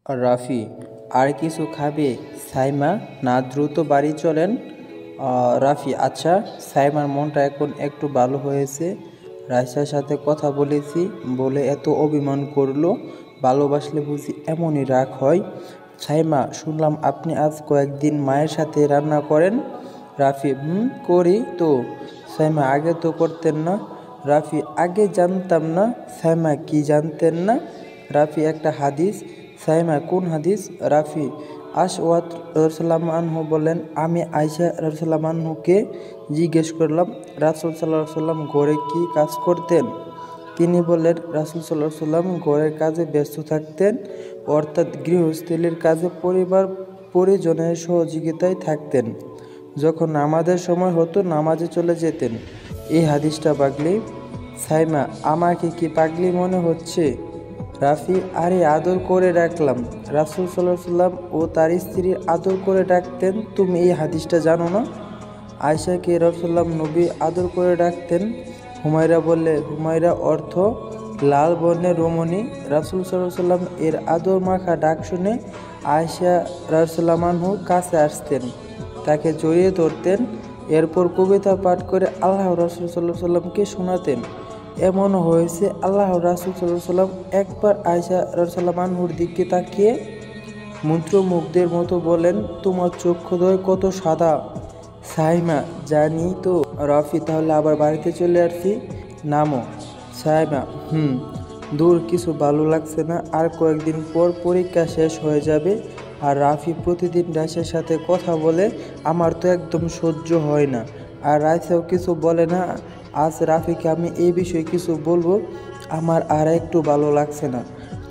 রাফি, আর কিছু খাবে? সাইমা, না দ্রুত বাড়ি চলেন। রাফি, আচ্ছা। সাইমার মনটা এখন একটু ভালো হয়েছে। রাইসার সাথে কথা বলেছি বলে এত অভিমান করলো। ভালোবাসলে বুঝি এমনই রাগ হয়? সাইমা, শুনলাম আপনি আজ কয়েকদিন মায়ের সাথে রান্না করেন। রাফি, করি তো। সাইমা, আগে তো করতেন না। রাফি, আগে জানতাম না। সাইমা, কি জানতেন না? রাফি, একটা হাদিস। সাইমা, কোন হাদিস? রাফি, আসওয়াদ রাদিয়াল্লাহু আনহু বলেন, আমি আয়েশা রাদিয়াল্লাহু আনহুকে জিজ্ঞেস করলাম, রাসূল সাল্লাল্লাহু আলাইহি ওয়াসাল্লাম ঘরে কি কাজ করতেন? তিনি বললেন, রাসূল সাল্লাল্লাহু আলাইহি ওয়াসাল্লাম ঘরের কাজে ব্যস্ত থাকতেন, অর্থাৎ গৃহস্থলীর কাজে পরিবার পরিজনের সহযোগিতায় থাকতেন। যখন নামাজের সময় হতো নামাজে চলে যেতেন। এই হাদিসটা পাগলি। সাইমা, আমাকে কি পাগলি মনে হচ্ছে? রাফি, আরে আদর করে ডাকলাম। রাসূল সাল্লাল্লাহু আলাইহি ওয়াসাল্লাম ও তার স্ত্রীর আদর করে ডাকতেন, তুমি এই হাদিসটা জানো না? আয়েশাকে রাসূলুল্লাহ নবী আদর করে ডাকতেন। হুমায়রা বললে, হুমায়রা অর্থ লাল বর্ণের রমণী। রাসূল সাল্লাল্লাহু আলাইহি ওয়াসাল্লাম এর আদর মাখা ডাক শুনে আয়েশা রাদিয়াল্লাহু আনহু কাছে আসতেন, তাকে জড়িয়ে ধরতেন, এরপর কবিতা পাঠ করে আল্লাহর রাসূল সাল্লাল্লাহু আলাইহি ওয়াসাল্লামকে শোনাতেন। এমনও হয়েছে আল্লাহর রাসূল সাল্লাল্লাহু আলাইহি ওয়াসাল্লাম একবার আয়েশা রাদিয়াল্লাহু আনহুর দিকে তাকিয়ে মন্ত্রমুগ্ধের মতো বলেন, তোমার চক্ষুদ্বয় কত সাদা। সাইমা, জানি তো। রাফি, তাহলে আবার বাড়িতে চলে আসছি, নামো। সাইমা, দূর, কিছু ভালো লাগছে না। আর কয়েকদিন পর পরীক্ষা শেষ হয়ে যাবে। আর রাফি প্রতিদিন রাইসার সাথে কথা বলে, আমার তো একদম সহ্য হয় না। আর রাইসাও কিছু বলে না। আজ রাফিকে আমি এই বিষয়ে কিছু বলবো। আমার আর একটু ভালো লাগছে না।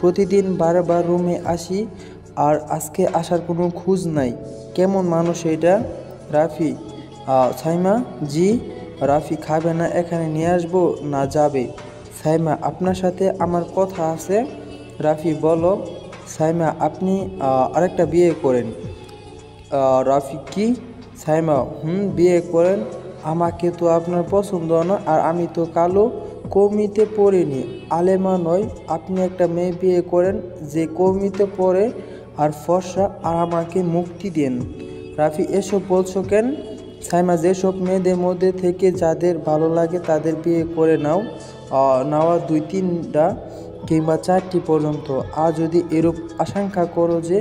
প্রতিদিন বারবার রুমে আসি, আর আজকে আসার কোনো খোঁজ নাই। কেমন মানুষ এটা? রাফি, সাইমা, জি। রাফি, খাবে না এখানে নিয়ে আসবো না যাবে? সাইমা, আপনার সাথে আমার কথা আছে। রাফি, বলো। সাইমা, আপনি আরেকটা বিয়ে করেন। রাফি, কি? সাইমা, বিয়ে করেন। আমাকে তো আপনার পছন্দ না, আর আমি তো কালো, কওমিতে পড়িনি, আলেমা নয়। আপনি একটা মেয়ে বিয়ে করেন যে কওমিতে পড়ে আর ফর্সা, আর আমাকে মুক্তি দেন। রাফি, এসব বলছো কেন? সাইমা, যেসব মেয়েদের মধ্যে থেকে যাদের ভালো লাগে তাদের বিয়ে করে নাও, নেওয়া 2-3টা কিংবা 4টি পর্যন্ত। আর যদি এরূপ আশঙ্কা করো যে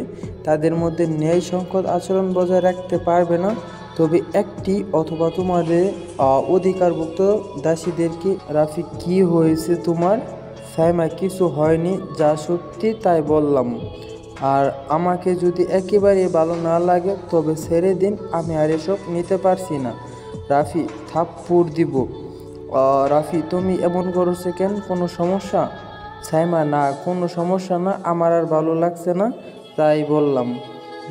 তাদের মধ্যে ন্যায় সংকট আচরণ বজায় রাখতে পারবে না, তবে একটি অথবা তোমাদের অধিকারভুক্ত দাসীদেরকে। রাফি, কি হয়েছে তোমার? সাইমা, কিছু হয়নি, যা সত্যি তাই বললাম। আর আমাকে যদি একেবারে ভালো না লাগে তবে ছেড়ে দিন, আমি আর এসব নিতে পারছি না। রাফি, থাপ্পড় দিব। রাফি, তুমি এমন করছো কেন? কোনো সমস্যা? সাইমা, না, কোনো সমস্যা না, আমার আর ভালো লাগছে না, তাই বললাম।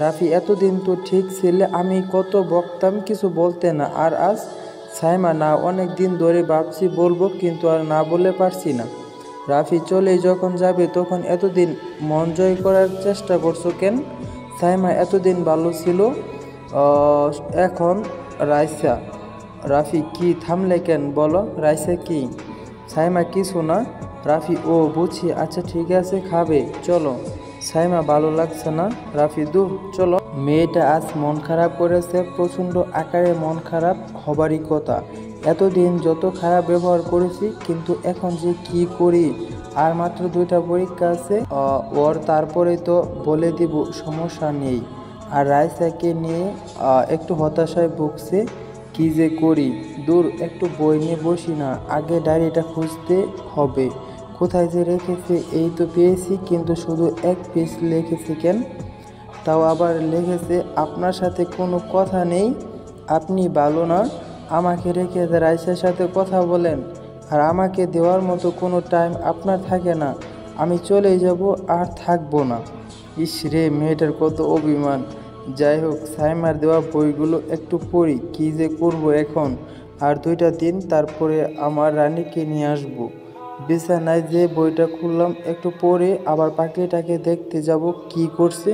রাফি, এতদিন তো ঠিক ছিলে, আমি কত বকতাম, কিছু বলতে না, আর আজ? সাইমা, না, অনেক দিন ধরে ভাবছি বলবো, কিন্তু আর না বলে পারছি না। রাফি, চলেই যখন যাবে তখন এতদিন মন জয় করার চেষ্টা করছো কেন? সাইমা, এতদিন ভালো ছিল, এখন রাইসা। রাফি, কি থামলে কেন, বলো। রাইসা কি? সাইমা, কিছু না। রাফি, ও বুঝছি, আচ্ছা ঠিক আছে, খাবে, চলো। সাইমা, ভালো লাগছে না। রাফি, দূর, চলো। মেয়েটা আজ মন খারাপ করেছে, প্রচণ্ড আকারে মন খারাপ হবারই কথা। এতদিন যত খারাপ ব্যবহার করেছি, কিন্তু এখন যে কি করি। আর মাত্র 2টা পরীক্ষা আছে ওর, তারপরেই তো বলে দিব, সমস্যা নেই। আর রাইসাকে নিয়ে একটু হতাশায় ভুগছে, কি যে করি। দূর, একটু বই নিয়ে বসি না, আগে ডায়েরিটা খুঁজতে হবে। কোথায় যে রেখেছে? এই তো পেয়েছি, কিন্তু শুধু 1 পেজ লিখেছে কেন? তাও আবার লিখেছে, আপনার সাথে কোনো কথা নেই, আপনি ভালো না, আমাকে রেখে রাইসার সাথে কথা বলেন, আর আমাকে দেওয়ার মতো কোনো টাইম আপনার থাকে না। আমি চলেই যাব, আর থাকবো না। ইস রে, মেয়েটার কত অভিমান। যাই হোক, সাইমার দেওয়া বইগুলো একটু পড়ি, কী যে করব এখন। আর 2টা দিন, তারপরে আমার রানীকে নিয়ে আসবো। বিছানায় যে বইটা খুললাম, একটু পড়ে আবার পাখিটাকে দেখতে যাব কি করছে।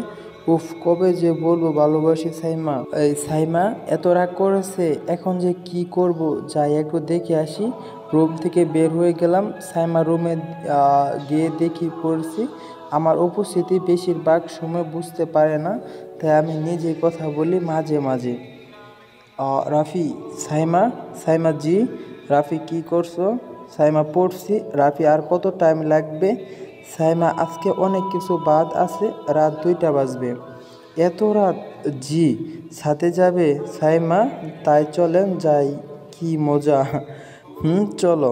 উফ, কবে যে বলবো ভালোবাসি সাইমা। এই সাইমা এত রাগ করেছে, এখন যে কি করব, যাই একটু দেখে আসি। রুম থেকে বের হয়ে গেলাম, সাইমা রুমে গিয়ে দেখি পড়ছি আমার উপস্থিতি বেশিরভাগ সময় বুঝতে পারে না, তাই আমি নিজেই কথা বলি মাঝে মাঝে। রাফি, সাইমা। সাইমা জি। রাফি কি করছো? সাইমা পড়ছি। রাফি আর কত টাইম লাগবে? সাইমা আজকে অনেক কিছু বাদ আছে, রাত 2টা বাজবে। এত রাত? জি। সাথে যাবে? সাইমা তাই চলেন যাই, কি মজা। চলো।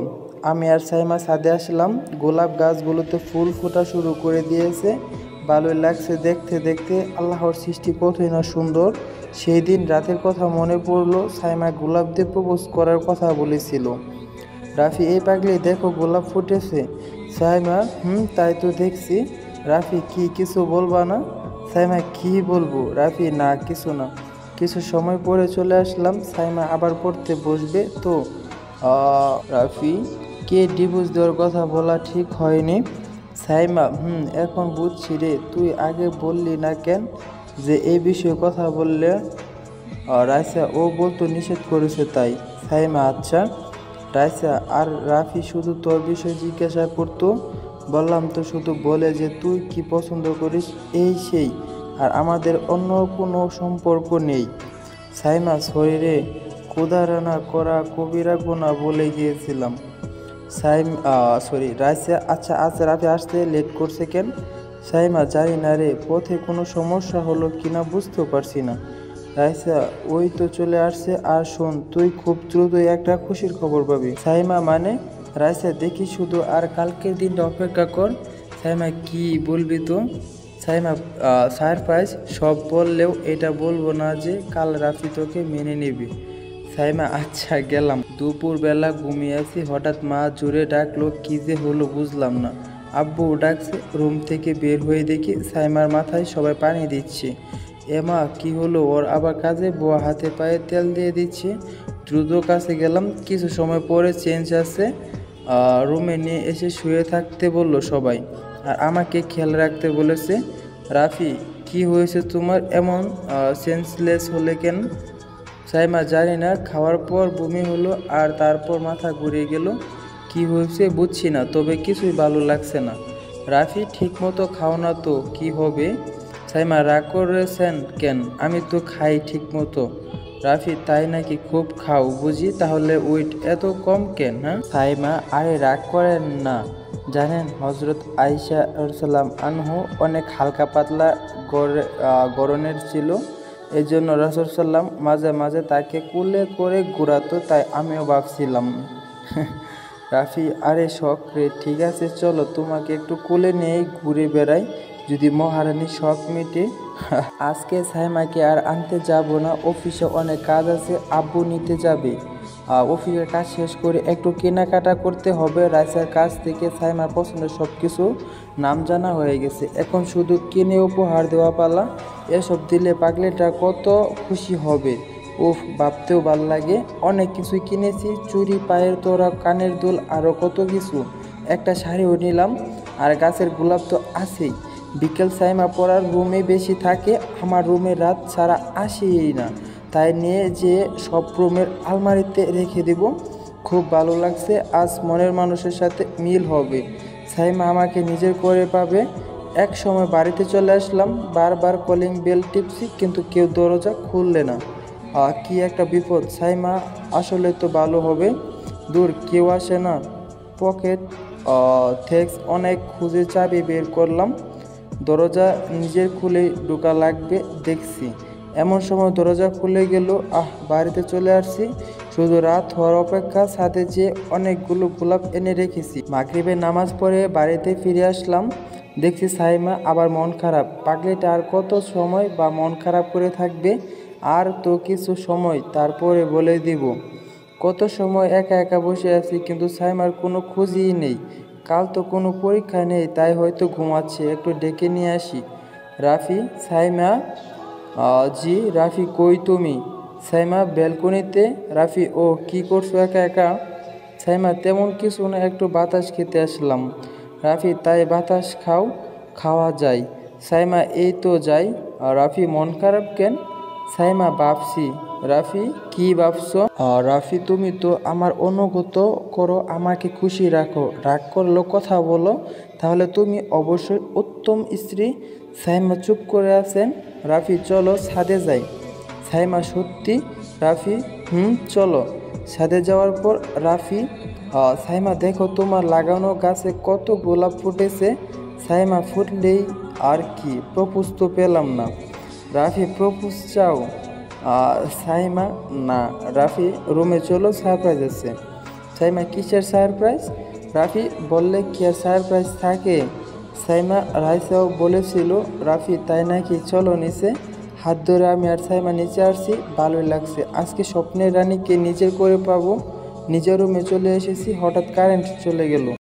আমি আর সাইমা ছাদে আসলাম। গোলাপ গাছগুলোতে ফুল ফোটা শুরু করে দিয়েছে। ভালোই লাগছে দেখতে দেখতে। আল্লাহর সৃষ্টি কতই না সুন্দর। সেই দিন রাতের কথা মনে পড়লো, সাইমা গোলাপ দিয়ে প্রপোজ করার কথা বলেছিল। রাফি, এই পাগলি দেখো গোলাপ ফুটেছে। সাইমা, তাই তো দেখছি। রাফি, কি কিছু বলবা না? সাইমা, কি বলবো? রাফি, না কিছু না। কিছু সময় পরে চলে আসলাম। সাইমা আবার পড়তে বসবে তো। রাফি, কে ডিভোর্স দেওয়ার কথা বলা ঠিক হয়নি? সাইমা, এখন বুঝছি রে। তুই আগে বললি না কেন যে এই বিষয়ে কথা বললে? রাইসা, ও বলতো নিষেধ করেছে তাই। সাইমা, আচ্ছা। রাইসা, আর রাফি শুধু তোর বিষয়ে জিজ্ঞাসা করতো। বললাম তো, শুধু বলে যে তুই কি পছন্দ করিস এই সেই, আর আমাদের অন্য কোনো সম্পর্ক নেই। সাইমা, সরি রে, ক্ষুধারানা করা কবিরা গুনাহ বলে গিয়েছিলাম। সরি। রাইসা, আচ্ছা আজ রাফি আসতে লেট করছে কেন? সাইমা, জানি না রে, পথে কোনো সমস্যা হলো কিনা বুঝতেও পারছি না। রাইসা, ওই তো চলে আসছে। আর শোন, তুই খুব দ্রুতই একটা খুশির খবর পাবি। সাইমা, মানে? রাইসা, দেখি শুধু আর কালকের দিনটা অপেক্ষা কর। সাইমা, কি বলবি তো? সাইমা, সারপ্রাইজ। সব বললেও এটা বলবো না যে কাল রাফি তোকে মেনে নেবে। সাইমা, আচ্ছা গেলাম। দুপুরবেলা ঘুমিয়ে আছি, হঠাৎ মা জোরে ডাকলো। কি যে হলো বুঝলাম না। আব্বু ডাকছে। রুম থেকে বের হয়ে দেখি সাইমার মাথায় সবাই পানি দিচ্ছে। এমা, কি হলো ওর আবার? কাজে বুয়া হাতে পায়ে তেল দিয়ে দিচ্ছে। দ্রুত কাছে গেলাম। কিছু সময় পরে চেঞ্জ আছে, রুমে নিয়ে এসে শুয়ে থাকতে বলল সবাই, আর আমাকে খেয়াল রাখতে বলেছে। রাফি, কি হয়েছে তোমার? এমন সেন্সলেস হলে কেন? সাইমা, জানি না, খাওয়ার পর বমি হলো আর তারপর মাথা ঘুরিয়ে গেল। কি হয়েছে বুঝছি না, তবে কিছুই ভালো লাগছে না। রাফি, ঠিক মতো খাও না তো কি হবে? সাইমা, রাগ করেছেন কেন? আমি তো খাই ঠিক মতো। রাফি, তাই নাকি? খুব খাও বুঝি, তাহলে ওয়েট এত কম কেন? হ্যাঁ। সাইমা, আরে রাগ করেন না। জানেন হজরত আয়েশা রাদিয়াল্লাহু আনহু অনেক হালকা পাতলা গড়নের ছিল। এই জন্য রাসূল সাল্লাম মাঝে মাঝে তাকে কোলে করে ঘোরাতো, তাই আমিও ভাবছিলাম। রাফি, আরে শখ রে, ঠিক আছে চলো তোমাকে একটু কোলে নিয়েই ঘুরে বেড়াই, যদি মহারানীর শখ মিটে। আজকে সাইমাকে আর আনতে যাব না, অফিসে অনেক কাজ আছে, আব্বু নিতে যাবে। অফিসের কাজ শেষ করে একটু কেনাকাটা করতে হবে। রাইসার কাছ থেকে সাইমার পছন্দের সব কিছু নাম জানা হয়ে গেছে, এখন শুধু কিনে উপহার দেওয়া পালা। এসব দিলে পাগলিটা কত খুশি হবে। উফ, ভাবতেও ভাল লাগে। অনেক কিছুই কিনেছি, চুড়ি, পায়ের তোড়া, কানের দুল, আরও কত কিছু। একটা শাড়িও নিলাম, আর গাছের গোলাপ তো আছেই। বিকেল সাইমা পড়ার রুমে বেশি থাকে, আমার রুমে রাত ছাড়া আসেই না, তাই নিয়ে যে সব রুমের আলমারিতে রেখে দেব। খুব ভালো লাগছে, আজ মনের মানুষের সাথে মিল হবে। সাইমা আমাকে নিজের করে পাবে। এক সময় বাড়িতে চলে আসলাম, বারবার কলিং বেল টিপছি, কিন্তু কেউ দরজা খুললে না। কি একটা বিপদ। সাইমা, আসলে তো ভালো হবে। দূর, কেউ আসে না। পকেট থেক্স অনেক খুঁজে চাবি বের করলাম। দরজা নিজের খুলে ঢোকা লাগবে দেখছি, এমন সময় দরজা খুলে গেল। বাড়িতে চলে আসছি, শুধু রাত হওয়ার অপেক্ষা। সাথে যে অনেকগুলো গোলাপ এনে রেখেছি। মাগরিবের নামাজ পড়ে বাড়িতে ফিরে আসলাম, দেখছি সাইমা আবার মন খারাপ। পাগলিটা আর কত সময় বা মন খারাপ করে থাকবে? আর তো কিছু সময়, তারপরে বলে দিব। কত সময় একা একা বসে আছি, কিন্তু সাইমার কোনো খোঁজই নেই। কাল তো কোনো পরীক্ষা নেই, তাই হয়তো ঘুমাচ্ছে, একটু ডেকে নিয়ে আসি। রাফি। সাইমা, জি। রাফি, কই তুমি? সাইমা, ব্যালকনিতে। রাফি, ও কি করছো একা একা? সাইমা, তেমন কিছু না, একটু বাতাস খেতে আসলাম। রাফি, তাই বাতাস খাও, খাওয়া যায়। সাইমা, এই তো যাই। রাফি, মন খারাপ কেন? সাইমা, ভাবছি। রাফি, কি ভাবছো? রাফি, তুমি তো আমার অনুগত করো, আমাকে খুশি রাখো, রাগ করলো কথা বলো, তাহলে তুমি অবশ্যই উত্তম স্ত্রী। সাইমা চুপ করে আছেন। রাফি চলো ছাদে যাই। সাইমা সত্যি? রাফি চলো। ছাদে যাওয়ার পর রাফি সাইমা দেখো তোমার লাগানো গাছে কত গোলাপ ফুটেছে। সাইমা ফুটলেই আর কি, প্রপোজ তো পেলাম না। রাফি প্রপোজ চাও? সাইমা না। রাফি রুমে চলো, সারপ্রাইজ আছে। সাইমা কিসের সারপ্রাইজ? রাফি বললে কি আর সারপ্রাইজ থাকে? সাইমা রাইসাও বলেছিল। রাফি তাই নাকি? চলো নিচে। হাত ধরে আমি আর সাইমা নিচে আসছি। ভালোই লাগছে, আজকে স্বপ্নের রানীকে নিজের করে পাবো। নিজের রুমে চলে এসেছি, হঠাৎ কারেন্ট চলে গেল।